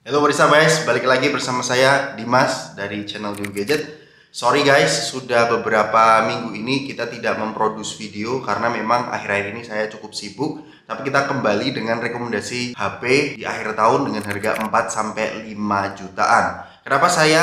Halo guys, balik lagi bersama saya Dimas dari channel Dew Gadget. Sorry guys, sudah beberapa minggu ini kita tidak memproduksi video karena memang akhir-akhir ini saya cukup sibuk. Tapi kita kembali dengan rekomendasi HP di akhir tahun dengan harga 4-5 jutaan. Kenapa saya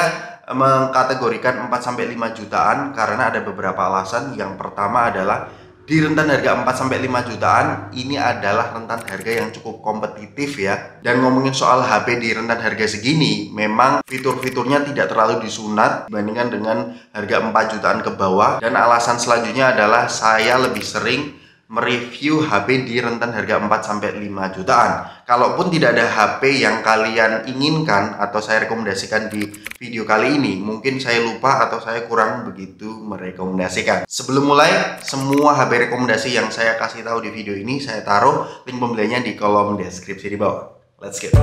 mengkategorikan 4-5 jutaan? Karena ada beberapa alasan. Yang pertama adalah di rentan harga 4-5 jutaan ini adalah rentan harga yang cukup kompetitif ya. Dan ngomongin soal HP di rentan harga segini, memang fitur-fiturnya tidak terlalu disunat dibandingkan dengan harga 4 jutaan ke bawah. Dan alasan selanjutnya adalah saya lebih sering mereview HP di rentan harga 4-5 jutaan. Kalaupun tidak ada HP yang kalian inginkan atau saya rekomendasikan di video kali ini, mungkin saya lupa atau saya kurang begitu merekomendasikan. Sebelum mulai, semua HP rekomendasi yang saya kasih tahu di video ini saya taruh link pembeliannya di kolom deskripsi di bawah. Let's get.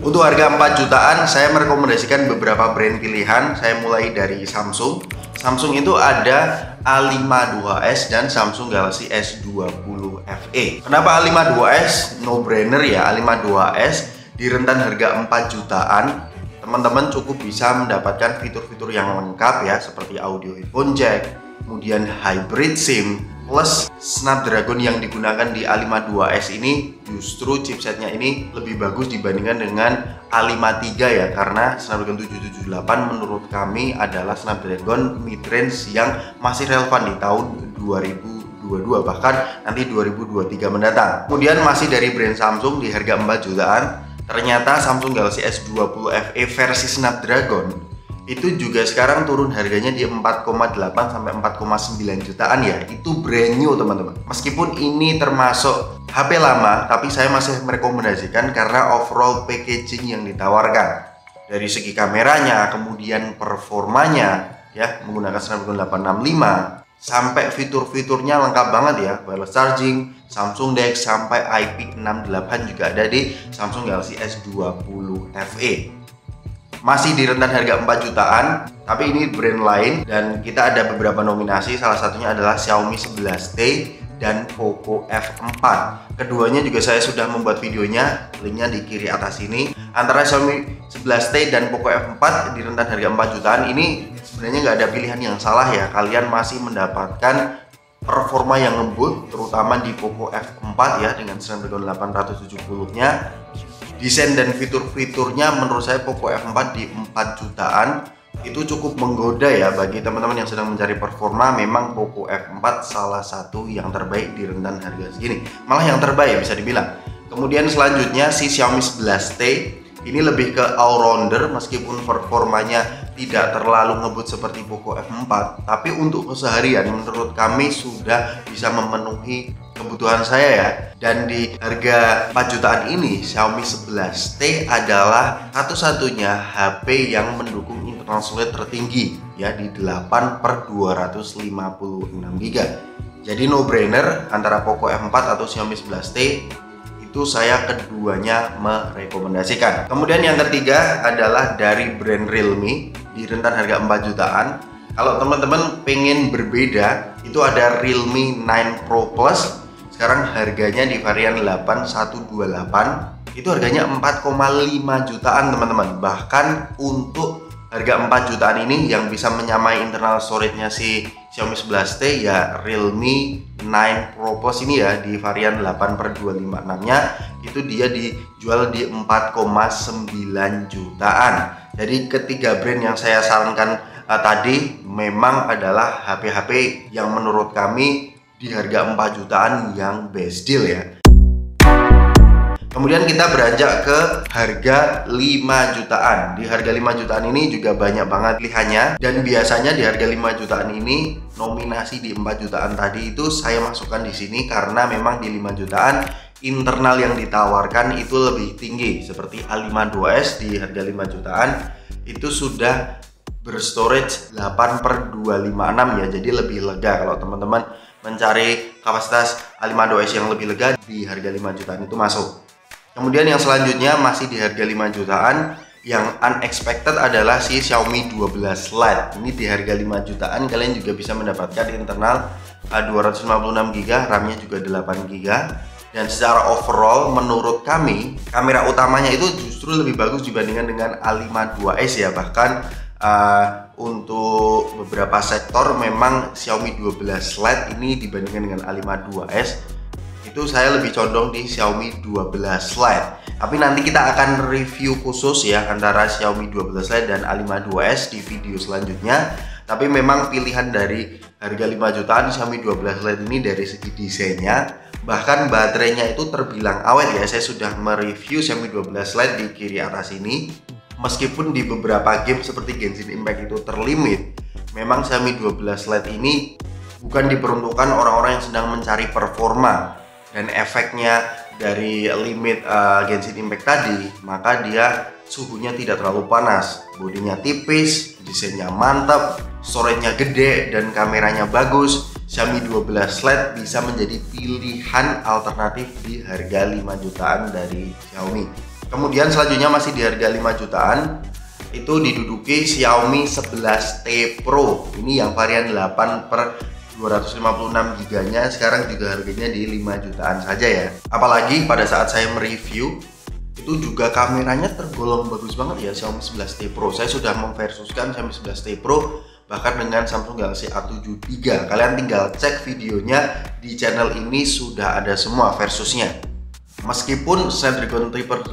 Untuk harga 4 jutaan, saya merekomendasikan beberapa brand pilihan. Saya mulai dari Samsung. Samsung itu ada A5 2S dan Samsung Galaxy S20 FE. Kenapa A5 2S? No brainer ya, A5 2S di rentan harga 4 jutaan. Teman-teman cukup bisa mendapatkan fitur-fitur yang lengkap ya, seperti audio headphone jack, kemudian hybrid SIM, plus Snapdragon yang digunakan di A5 2S ini justru chipsetnya ini lebih bagus dibandingkan dengan A53 ya, karena Snapdragon 778 menurut kami adalah Snapdragon mid-range yang masih relevan di tahun 2022 bahkan nanti 2023 mendatang. Kemudian masih dari brand Samsung di harga 4 jutaan, ternyata Samsung Galaxy S20 FE versi Snapdragon itu juga sekarang turun harganya di 4,8 sampai 4,9 jutaan ya. Itu brand new teman-teman. Meskipun ini termasuk HP lama, tapi saya masih merekomendasikan karena overall packaging yang ditawarkan. Dari segi kameranya, kemudian performanya ya, menggunakan Snapdragon 865 sampai fitur-fiturnya lengkap banget ya. Wireless charging, Samsung DeX sampai IP68 juga ada di Samsung Galaxy S20 FE. Masih di rentan harga 4 jutaan, tapi ini brand lain dan kita ada beberapa nominasi. Salah satunya adalah Xiaomi 11T dan Poco F4. Keduanya juga saya sudah membuat videonya, linknya di kiri atas ini. Antara Xiaomi 11T dan Poco F4 di rentan harga 4 jutaan ini sebenarnya nggak ada pilihan yang salah ya. Kalian masih mendapatkan performa yang lembut, terutama di Poco F4 ya, dengan Snapdragon 870-nya. Desain dan fitur-fiturnya menurut saya Poco F4 di 4 jutaan itu cukup menggoda ya bagi teman-teman yang sedang mencari performa. Memang Poco F4 salah satu yang terbaik di rentan harga segini, malah yang terbaik bisa dibilang. Kemudian selanjutnya si Xiaomi 11T ini lebih ke all-rounder, meskipun performanya tidak terlalu ngebut seperti Poco F4, tapi untuk keseharian menurut kami sudah bisa memenuhi kebutuhan saya ya. Dan di harga 4 jutaan ini Xiaomi 11T adalah satu-satunya HP yang mendukung internal storage tertinggi ya, di 8/256 GB. Jadi no brainer antara Poco F4 atau Xiaomi 11T, itu saya keduanya merekomendasikan. Kemudian yang ketiga adalah dari brand Realme di rentan harga 4 jutaan. Kalau teman-teman pengen berbeda, itu ada Realme 9 Pro Plus. Sekarang harganya di varian 8128. Itu harganya 4,5 jutaan teman-teman. Bahkan untuk harga 4 jutaan ini yang bisa menyamai internal storage-nya si Xiaomi 11T ya Realme 9 Pro Plus ini ya, di varian 8/256-nya itu dia dijual di 4,9 jutaan. Jadi ketiga brand yang saya sarankan tadi memang adalah HP-HP yang menurut kami di harga 4 jutaan yang best deal ya. Kemudian kita beranjak ke harga 5 jutaan. Di harga 5 jutaan ini juga banyak banget pilihannya. Dan biasanya di harga 5 jutaan ini nominasi di 4 jutaan tadi itu saya masukkan di sini karena memang di 5 jutaan internal yang ditawarkan itu lebih tinggi. Seperti A5 2S di harga 5 jutaan itu sudah berstorage 8/256 ya. Jadi lebih lega kalau teman-teman mencari kapasitas A5 2S yang lebih lega, di harga 5 jutaan itu masuk. Kemudian yang selanjutnya masih di harga 5 jutaan, yang unexpected adalah si Xiaomi 12 Lite. Ini di harga 5 jutaan kalian juga bisa mendapatkan internal 256 GB, RAM-nya juga 8 GB. Dan secara overall menurut kami, kamera utamanya itu justru lebih bagus dibandingkan dengan A5 2S ya. Bahkan untuk beberapa sektor memang Xiaomi 12 Lite ini dibandingkan dengan A5 2S itu saya lebih condong di Xiaomi 12 Lite. Tapi nanti kita akan review khusus ya antara Xiaomi 12 Lite dan A5 2S di video selanjutnya. Tapi memang pilihan dari harga 5 jutaan Xiaomi 12 Lite ini dari segi desainnya, bahkan baterainya itu terbilang awet ya. Saya sudah mereview Xiaomi 12 Lite di kiri atas ini. Meskipun di beberapa game seperti Genshin Impact itu terlimit, memang Xiaomi 12 Lite ini bukan diperuntukkan orang-orang yang sedang mencari performa dan efeknya dari limit Genshin Impact tadi, maka dia suhunya tidak terlalu panas, bodinya tipis, desainnya mantap, storage-nya gede, dan kameranya bagus. Xiaomi 12 Lite bisa menjadi pilihan alternatif di harga 5 jutaan dari Xiaomi. Kemudian selanjutnya masih di harga 5 jutaan itu diduduki Xiaomi 11T Pro. Ini yang varian 8/256 GB nya sekarang juga harganya di 5 jutaan saja ya. Apalagi pada saat saya mereview itu juga kameranya tergolong bagus banget ya Xiaomi 11T Pro. Saya sudah memversuskan Xiaomi 11T Pro bahkan dengan Samsung Galaxy A7 III. Kalian tinggal cek videonya di channel ini, sudah ada semua versusnya. Meskipun Snapdragon 8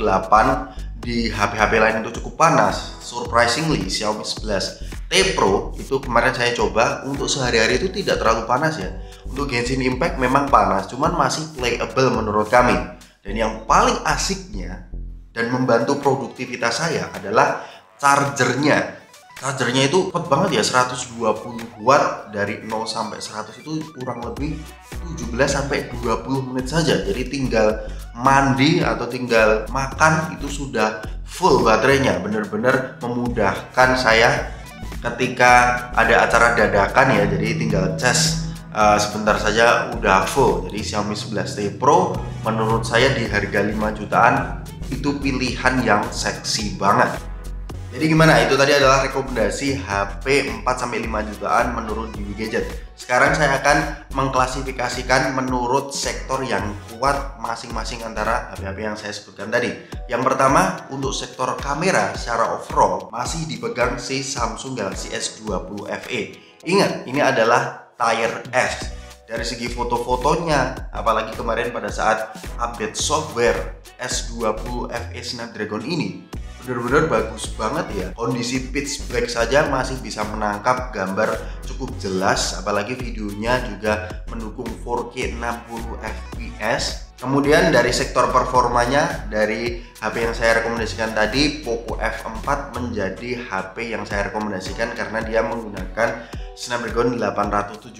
di HP-HP lain itu cukup panas, surprisingly Xiaomi 11T Pro itu kemarin saya coba untuk sehari-hari itu tidak terlalu panas ya. Untuk Genshin Impact memang panas, cuman masih playable menurut kami. Dan yang paling asiknya dan membantu produktivitas saya adalah chargernya. Chargernya itu cepet banget ya, 120 watt dari 0 sampai 100 itu kurang lebih 17 sampai 20 menit saja. Jadi tinggal mandi atau tinggal makan itu sudah full baterainya. Bener-bener memudahkan saya ketika ada acara dadakan ya. Jadi tinggal cas sebentar saja udah full. Jadi Xiaomi 11T Pro menurut saya di harga 5 jutaan itu pilihan yang seksi banget. Jadi gimana? Itu tadi adalah rekomendasi HP 4-5 jutaan menurut Dewi Gadget. Sekarang saya akan mengklasifikasikan menurut sektor yang kuat masing-masing antara HP-HP yang saya sebutkan tadi. Yang pertama, untuk sektor kamera secara overall masih dipegang si Samsung Galaxy S20 FE. Ingat, ini adalah tier S. Dari segi foto-fotonya, apalagi kemarin pada saat update software S20 FE Snapdragon ini benar-benar bagus banget ya. Kondisi pitch black saja masih bisa menangkap gambar cukup jelas, apalagi videonya juga mendukung 4K 60 fps. Kemudian dari sektor performanya, dari HP yang saya rekomendasikan tadi, Poco F4 menjadi HP yang saya rekomendasikan karena dia menggunakan Snapdragon 870.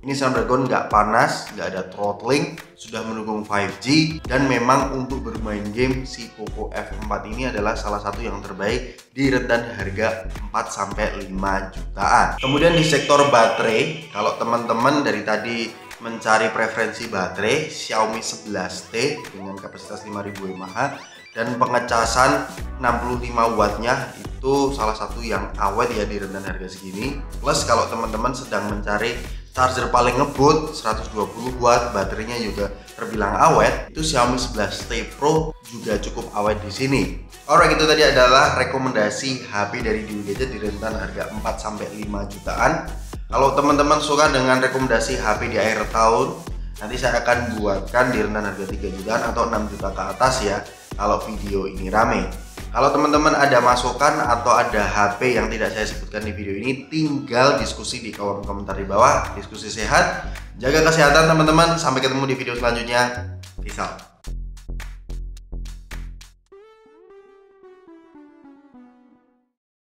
Ini Snapdragon nggak panas, nggak ada throttling, sudah mendukung 5G, dan memang untuk bermain game si Poco F4 ini adalah salah satu yang terbaik di rentan harga 4-5 jutaan. Kemudian di sektor baterai, kalau teman-teman dari tadi mencari preferensi baterai, Xiaomi 11T dengan kapasitas 5000 mAh dan pengecasan 65 wattnya itu salah satu yang awet ya di rentan harga segini. Plus kalau teman-teman sedang mencari charger paling ngebut 120 watt, baterainya juga terbilang awet, itu Xiaomi 11T Pro juga cukup awet di sini. Alright, itu tadi adalah rekomendasi HP dari Dewi Gadget di rentan harga 4-5 jutaan. Kalau teman-teman suka dengan rekomendasi HP di akhir tahun, nanti saya akan buatkan di rentan harga 3 jutaan atau 6 juta ke atas ya, kalau video ini rame. Kalau teman-teman ada masukan atau ada HP yang tidak saya sebutkan di video ini, tinggal diskusi di kolom komentar di bawah. Diskusi sehat, jaga kesehatan teman-teman. Sampai ketemu di video selanjutnya. Peace out.